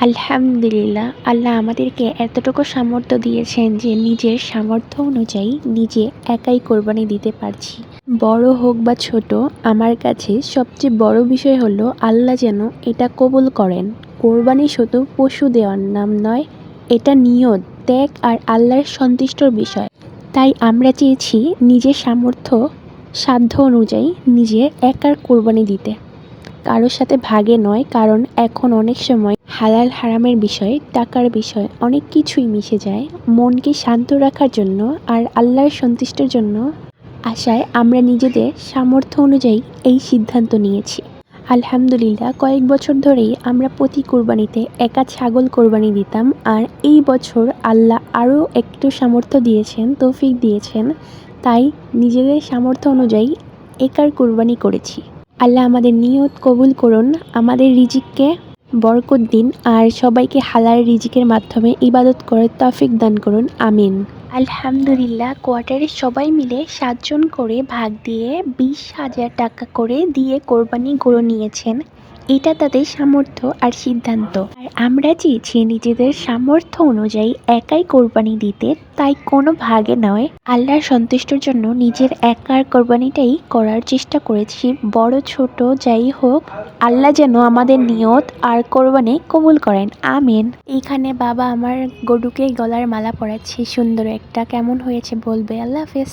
আলহামদুলিল্লাহ, আল্লাহ আমাদেরকে এতটুকু সামর্থ্য দিয়েছেন যে নিজের সামর্থ্য অনুযায়ী নিজে একাই কোরবানি দিতে পারছি। বড় হোক বা ছোট, আমার কাছে সবচেয়ে বড় বিষয় হলো আল্লাহ যেন এটা কবুল করেন। কোরবানি শুধু পশু দেওয়ার নাম নয়, এটা নিয়ত, ত্যাগ আর আল্লাহর সন্তুষ্টর বিষয়। তাই আমরা চেয়েছি নিজের সাধ্য অনুযায়ী নিজে একার কোরবানি দিতে, কারোর সাথে ভাগে নয়। কারণ এখন অনেক সময় হালাল হারামের বিষয়, টাকার বিষয় অনেক কিছুই মিশে যায়। মনকে শান্ত রাখার জন্য আর আল্লাহর সন্তুষ্টির জন্য আশায় আমরা নিজেদের সামর্থ্য অনুযায়ী এই সিদ্ধান্ত নিয়েছি। আলহামদুলিল্লাহ, কয়েক বছর ধরেই আমরা প্রতি কোরবানিতে একা ছাগল কোরবানি দিতাম, আর এই বছর আল্লাহ আরও একটু সামর্থ্য দিয়েছেন, তৌফিক দিয়েছেন, তাই নিজেদের সামর্থ্য অনুযায়ী একার কোরবানি করেছি। আল্লাহ আমাদের নিয়ত কবুল করুন, আমাদের রিজিককে বরকত দিন আর সবাইকে হালাল রিজিকের মাধ্যমে ইবাদত করার তৌফিক দান করুন, আমিন। আলহামদুলিল্লাহ, কোয়ার্টারের সবাই মিলে 7 জন করে ভাগ দিয়ে 20,000 টাকা করে দিয়ে কোরবানি গরু নিয়েছেন। এটা তাদের সামর্থ্য আর সিদ্ধান্ত। আর আমরা চেয়েছি নিজেদের সামর্থ্য অনুযায়ী একাই কোরবানি দিতে, তাই কোনো ভাগে নয়, আল্লাহর সন্তুষ্টির জন্য নিজের একার কোরবানিটাই করার চেষ্টা করেছি। বড় ছোট যাই হোক, আল্লাহ যেন আমাদের নিয়ত আর কোরবানি কবুল করেন, আমিন। এইখানে বাবা আমার গরুকে গলার মালা পরাচ্ছে, সুন্দর একটা। কেমন হয়েছে বলবে। আল্লাহ হাফেজ।